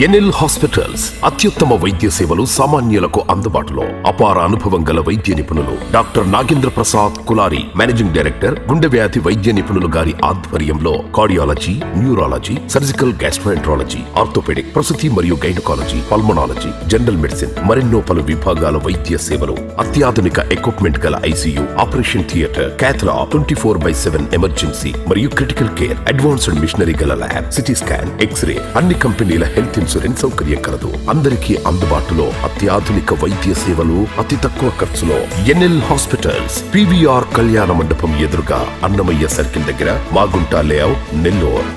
NL hospitals అత్యుత్తమ వైద్య సేవలు సామాన్యులకు అందుబాటులో. అపార అనుభవం గల వైద్య నిపుణులు doctor Nagendra Prasad Kulari, managing director, గుండె వ్యాధి వైద్య నిపుణులు గారి ఆధ్వర్యంలో cardiology, neurology, surgical gastroenterology, orthopaedic, ప్రసూతి మరియు గైనకాలజీ, పల్మనాలజీ, జనరల్ మెడిసిన్ మరెన్నో పలు విభాగాల వైద్య సేవలు. అత్యాధునిక ఎక్విప్మెంట్ గల ఐసీయూ, ఆపరేషన్ థియేటర్, క్యాథ్లా, 24/7 ఎమర్జెన్సీ మరియు క్రిటికల్ కేర్, అడ్వాన్స్డ్ మిషనరీ గల ల్యాబ్, సిటీ స్కాన్, ఎక్స్రే, అన్ని కంపెనీల హెల్త్ ఇన్సూరెన్స్ సౌకర్యం కలదు. అందరికీ అందుబాటులో అత్యాధునిక వైద్య సేవలు అతి తక్కువ ఖర్చులో. ఎన్ఎల్ హాస్పిటల్స్, పీవీఆర్ కళ్యాణ మండపం ఎదురుగా, అన్నమయ్య సర్కిల్ దగ్గర, Magunta layout, Nellore.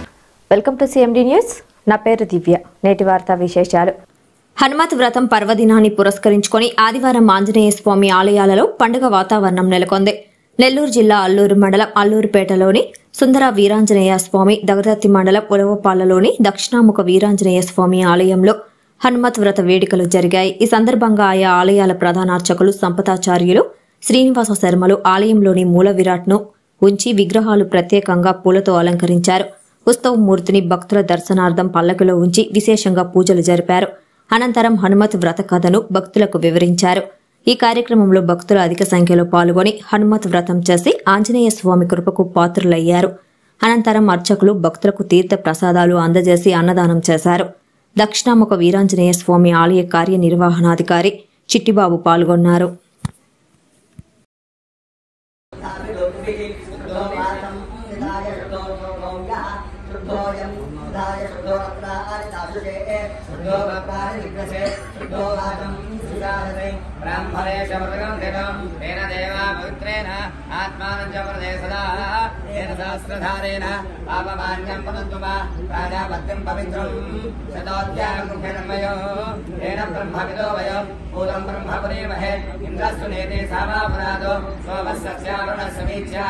Welcome to CMD news. నా పేరు దివ్య. నేటి వార్తా విశేషాలు. హనుమత్ వ్రతం పర్వదినాన్ని పురస్కరించుకొని ఆదివారం ఆంజనేయ స్వామి ఆలయాలలో పండుగ వాతావరణం నెలకొంది. నెల్లూరు జిల్లా అల్లూరు మండలం అల్లూరుపేటలోని సుందర వీరాంజనేయ స్వామి, దగదత్తి మండలం ఉలవపాలలోని దక్షిణాముఖ వీరాంజనేయ స్వామి ఆలయంలో హనుమత్ వ్రత వేడుకలు జరిగాయి. ఈ సందర్భంగా ఆయా ఆలయాల ప్రధానార్చకులు సంపతాచార్యులు శ్రీనివాస శర్మలు ఆలయంలోని మూల విరాట్ను ఉంచి విగ్రహాలు ప్రత్యేకంగా పూలతో అలంకరించారు. ఉత్సవమూర్తిని భక్తుల దర్శనార్థం పల్లకిలో ఉంచి విశేషంగా పూజలు జరిపారు. అనంతరం హనుమత్ వ్రత కథను భక్తులకు వివరించారు. ఈ కార్యక్రమంలో భక్తులు అధిక సంఖ్యలో పాల్గొని హనుమత్ వ్రతం చేసి ఆంజనేయ స్వామి కృపకు పాత్రులయ్యారు. అనంతరం అర్చకులు భక్తులకు తీర్థ ప్రసాదాలు అందజేసి అన్నదానం చేశారు. దక్షిణాముఖ వీరాంజనేయ స్వామి ఆలయ కార్యనిర్వహణాధికారి చిట్టిబాబు పాల్గొన్నారు. सहस्रधारेण पापमान्यं पुनन्तुमा प्राजापत्यं पवित्रं शतोऽध्यायमुख्यन्मयो येन ब्रह्मविदो वयं भूतं ब्रह्मपुरीमहे इन्द्रस्तु नेते सामापुरादो सोमस्य वीच्या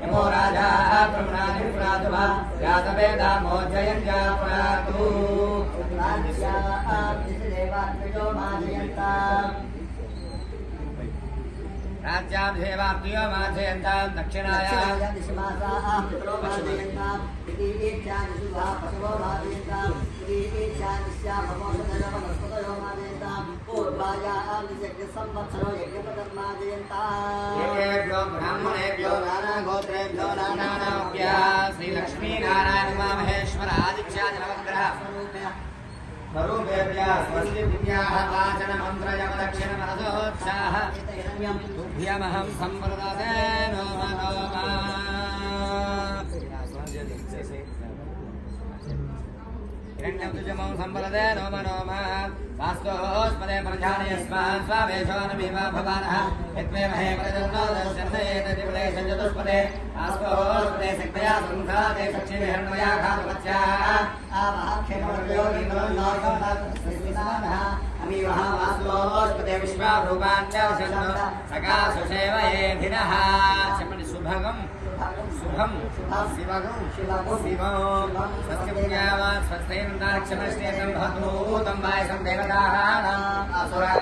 यमो राजा ब्रह्मणानि पुरातु वा जातवेदा मोचयन्या पुरातु राज्याभिषेवाप्तियो माधयन्तां दक्षिणाया ब्राह्मणेभ्यो नानागोत्रेभ्यो नानानाभ्यः श्रीलक्ष्मीनारायण उमामहेश्वर आदित्यादिनवग्रह स्वरूपेभ्यः स्वस्ति विद्याः वाचन मंत्र यम दक्षिण मनसोत्साह तुभ्यमहं संप्रदाते नमो नमः हिरण्यवृजमं संप्रदे नमो नमः वास्तोस्पदे प्रजानयस्मान् स्वावेशोऽनभिमा भवानः यत्मेमहे प्रजन्नो दर्शनयेत दिवले संजतुष्पदे वास्तोस्पदे शक्तया संघाते सक्षिणे हिरण्मया घातवत्याः अमीवहावास्तोस्पदे विश्वारूपाण्यवसन्नो सकाशुसेवयेधिनः शुभगं शुभं शिवगं शिवं स्वस्तिपुण्यावान् स्वस्तेन्द्राक्षमस्तेकं भवतु वायसं देवतानाम् असुरा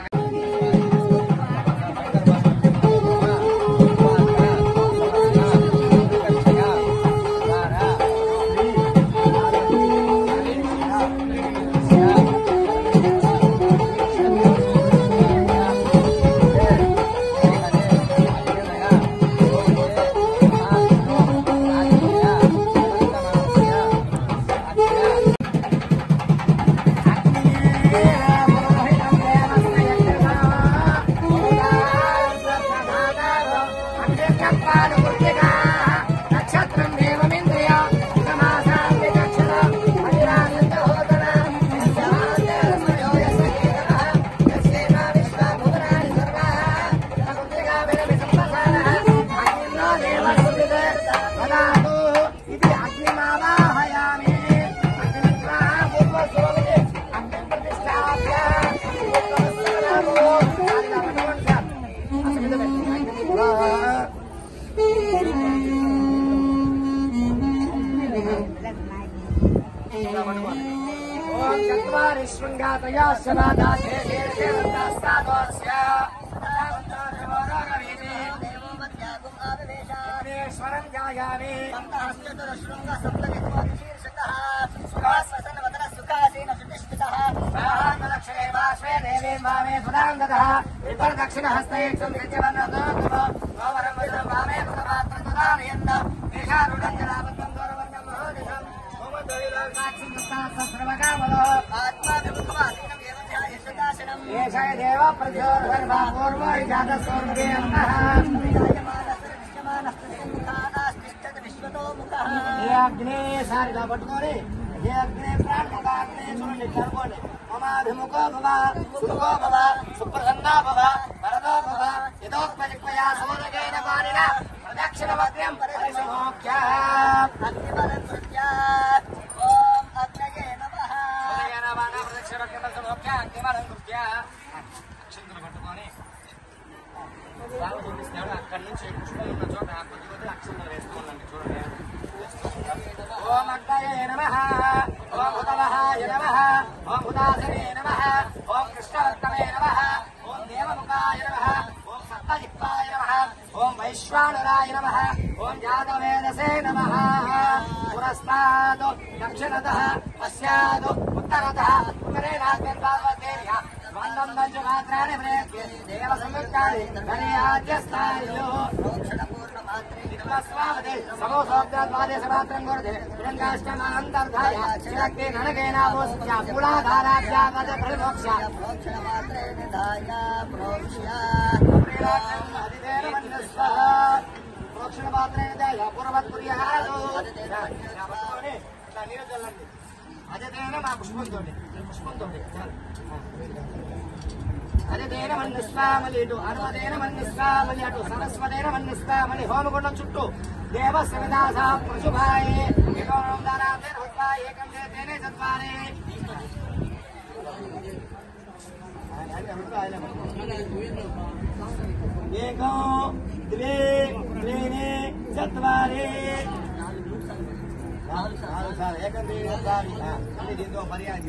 शृंगातया शरादासे देवदास्तादोस्य देवोमत्यागुमावेशानेश्वरं जायामि संतास्यतरशृंग सप्तविद्वादिशीर्षतः सुखास्वसन वदन सुखासीन सुतिष्ठितः पूर्वे देवी वामे सुधां ददः विपर दक्षिणहस्ते संयज्ञवन्नदो गोवरं वज्रं वामे कृतपात्रं ददानयन् देशारुढं जलावतं गौरवर्णं महोदिशं ओमद्वैलोकाक्षं दत्तासहस्रमकामलो आत्मा विमुखमासीनं येन ध्यायशदाशनम् एषः देव प्रचोदर्भा पूर्वो जातस्वर्गे अन्तः ये अग्नि सारिला पట్టుకొని ये अग्नि प्राणमुखाग्नि చూడండి కర్మోని మమాభిముఖో భవ సుఖో భవ సుప్రసన్నా భవ వరదో భవ యదోక్మజిక్మయా సోదగేన వారిన ప్రదక్షిణవద్యం పరిసమోఖ్య అగ్నిబలం కృత్యా ఓం అగ్నయే నమః అగ్నయే నమః ప్రదక్షిణవద్యం పరిసమోఖ్య అగ్నిబలం కృత్యా అక్షంతలు పట్టుకొని రాము చూపిస్తాడు అక్కడి నుంచి పుష్పం ఉన్న చోట కొద్ది కొద్ది అక్షంతలు వేస్తూ ఉండండి చూడండి ఓం అగ్నయే నమః ఓం హుతవహాయ నమః ఓం హుదాసనే నమః ఓం కృష్ణవర్తమే నమః ఓం దేవముఖాయ నమః ఓం సప్తజిహ్వాయ నమః ఓం వైశ్వానరాయ నమః ఓం జాతవేదసే నమః పురస్తాద్ దక్షిణతః పశ్చాద్ ఉత్తరతః ఉత్తరేణాగ్నిర్భాగవద్దేవ్యా వందం పంచమాత్రాన్ని ప్రయత్నే దేవ సంయుక్తాని ధనయాజ్యస్థాయిలో స్వామతే సమోసోగ్రద్వాదేశమాత్రం కొరతే త్రిరంగాష్టమాంతర్ధాయ శిరగ్ని ననకేనావోస్య మూలాధారాభ్యాగత ప్రమోక్ష ప్రోక్షణమాత్రే నిధాయ ప్రోక్ష్య అదిదేన మన్యస్వః ప్రోక్షణమాత్రే నిధాయ పూర్వత్పుర్యహాదో పట్టుకొని ఇట్లా నీరు చల్లండి అదిదేన మా పుష్పంతోటి అదిదేన మన్యస్వామలి ఇటు అనుమదేన మన్యస్వామలి అటు సరస్వదేన మన్యస్వామలి హోమగుండం చుట్టూ దేవస్య విదాస ప్రశుభాయే ఏకం దానాంతేన హుత్వాయ ఏకం చేతేనే చత్వారే ఏకం ద్వే త్రీణి చత్వారే సార్ ఏకం త్రీణి దీంతో పర్యాయం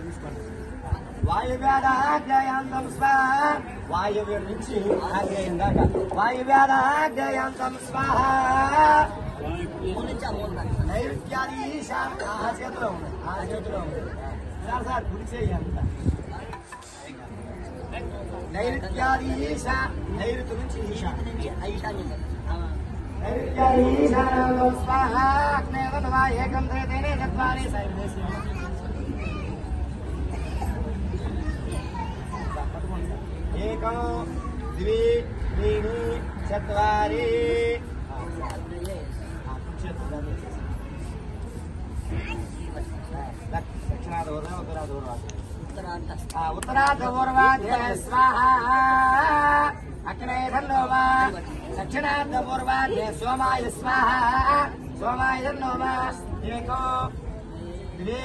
తీసుకోండి వాయువ్యాధాగ్రయాంతం స్వాహ వాయువ్యం నుంచి ఆగ్రయం దాకా వాయువ్యాధాగ్రయాంతం స్వాహ నైరుత్యాది ఈశా ఆ చేతిలో ఉంది సార్ గుడి చేయంత నైరుత్యాది ఈశా నైరుతి నుంచి ఈశా నైరుత్యాది ఈశానాం స్వాహ అగ్నేవ ఏకం త్రేతేనే చత్వారే ఏకం ద్వి త్రీణి చత్వారి ఉత్తరాధపూర్వాధ్య స్వాహ అగ్నే ధన్నోమా దక్షిణాధపూర్వాధ్య సోమాయ స్వాహ సోమాయ ధన్నోమా ఏకం ద్వి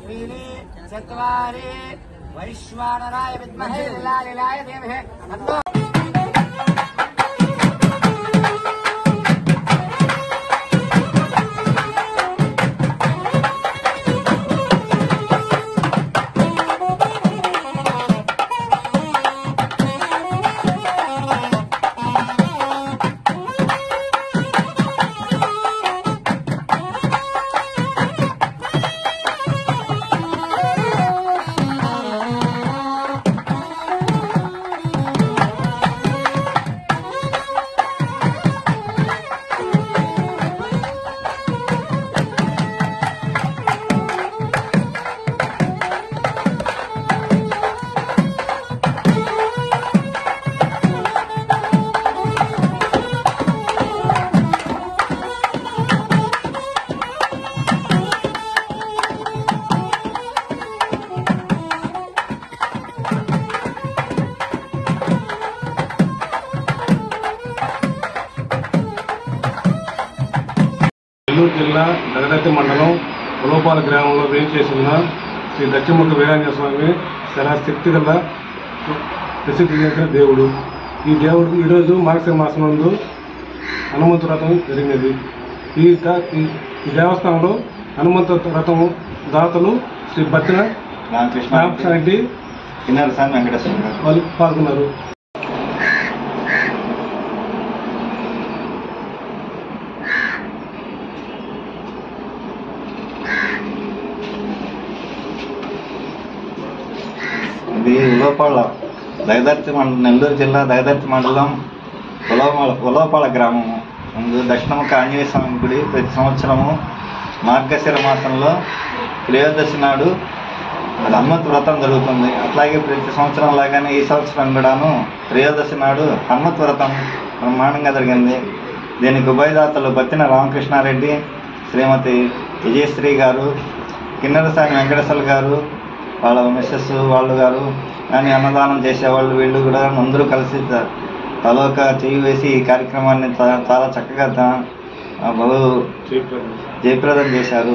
త్రీణి చత్వారి వైశ్వానరాయ విద్మహే లీలాయ దేవహే తన్నో నెల్లూరు జిల్లా దగదత్తి మండలం ఉలవపాల గ్రామంలో వేయించేసిన శ్రీ దక్షిణముఖ వీరాంజనేయ స్వామి చాలా శక్తి గల ప్రసిద్ధి చెందిన దేవుడు. ఈ దేవుడు ఈరోజు మార్గశిర మాసం నందు హనుమంత వ్రతం జరిగినది. ఈ దేవస్థానంలో హనుమంత వ్రతం దాతలు శ్రీ బచ్చిన రామకృష్ణ రెడ్డి వాళ్ళు పాల్గొన్నారు. ఇది ఉలవపాల దగదర్తి మండలం, నెల్లూరు జిల్లా దగదర్తి మండలం ఉలవపాల గ్రామము. ముందు దక్షిణముఖ ఆంజనేయ స్వామి గుడి ప్రతి సంవత్సరము మార్గశిర మాసంలో త్రయోదశి నాడు హనుమత్ వ్రతం జరుగుతుంది. అట్లాగే ప్రతి సంవత్సరం లాగానే ఈ సంవత్సరం కూడాను త్రయోదశి నాడు హనుమత్ వ్రతం బ్రహ్మాండంగా జరిగింది. దీనికి ఉభయదాతలు బత్తిన రామకృష్ణారెడ్డి, శ్రీమతి విజయశ్రీ గారు, కిన్నెరసాని వెంకటేశ్వర గారు, వాళ్ళ మిస్సెస్ వాళ్ళు గారు కానీ అన్నదానం చేసేవాళ్ళు వీళ్ళు కూడా అందరూ కలిసి తలోక చేయి వేసి ఈ కార్యక్రమాన్ని చాలా చక్కగా జయప్రదం చేశారు.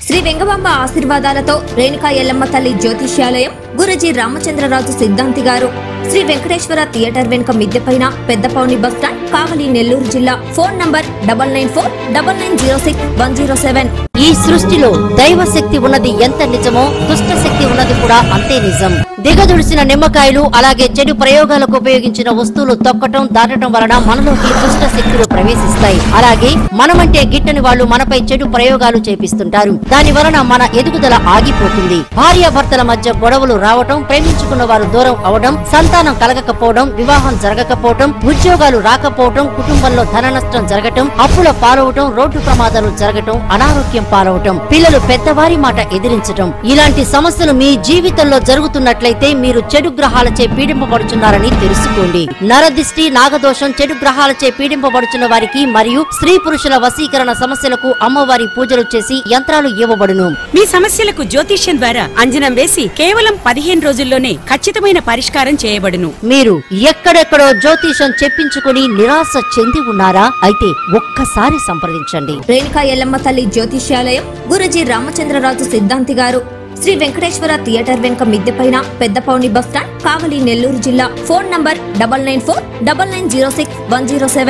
శ్రీ వెంగబాంబ ఆశీర్వాదాలతో రేణుకా ఎల్లమ్మ తల్లి జ్యోతిష్యాలయం, గురూజీ రామచంద్రరాజు సిద్ధాంతి గారు, శ్రీ వెంకటేశ్వర థియేటర్ వెనుక మిద్దెపైన పెద్దపౌని బస్టాండ్, కావలి, నెల్లూరు జిల్లా. Phone number 9949906107. ఈ సృష్టిలో దైవ శక్తి ఉన్నది ఎంత నిజమో దుష్ట శక్తి ఉన్నది కూడా అంతే నిజం. దిగదుడిసిన నిమ్మకాయలు అలాగే చెడు ప్రయోగాలకు ఉపయోగించిన వస్తువులు తొక్కటం దాటడం వలన మనలోకి దుష్ట శక్తులు ప్రవేశిస్తాయి. అలాగే మనమంటే గిట్టని వాళ్ళు మనపై చెడు ప్రయోగాలు చేపిస్తుంటారు. దాని వలన మన ఎదుగుదల ఆగిపోతుంది. భార్యాభర్తల మధ్య గొడవలు రావటం, ప్రేమించుకున్న వారు దూరం అవడం, సంతానం కలగకపోవడం, వివాహం జరగకపోవడం, ఉద్యోగాలు రాకపోవడం, కుటుంబంలో ధన నష్టం జరగటం, అప్పుల పాలవటం, రోడ్డు ప్రమాదాలు జరగటం, అనారోగ్యం పాలవటం, పిల్లలు పెద్దవారి మాట ఎదిరించటం, ఇలాంటి సమస్యలు మీ జీవితంలో జరుగుతున్నట్లయితే మీరు చెడు గ్రహాలచే పీడింపబడుచున్నారని తెలుసుకోండి. నరదిష్టి, నాగదోషం, చెడు గ్రహాలచే పీడింపబడుచున్న వారికి మరియు స్త్రీ పురుషుల వశీకరణ సమస్యలకు అమ్మవారి పూజలు చేసి యంత్రాలు ఇవ్వబడును. మీ సమస్యలకు జ్యోతిష్యం ద్వారా అంజనం వేసి కేవలం 15 రోజుల్లోనే ఖచ్చితమైన పరిష్కారం చేయబడును. మీరు ఎక్కడెక్కడో జ్యోతిషం చెప్పించుకుని నిరాశ చెంది ఉన్నారా? అయితే ఒక్కసారి సంప్రదించండి. రేణుకా ఎల్లమ్మ తల్లి జ్యోతిష్యాలయం, గురూజీ రామచంద్రరాజు సిద్ధాంతి గారు, శ్రీ వెంకటేశ్వర థియేటర్ వెనుక మిద్దెపైన పెద్దపౌని బస్టాండ్, కావలి, నెల్లూరు జిల్లా. Phone number 9949906107.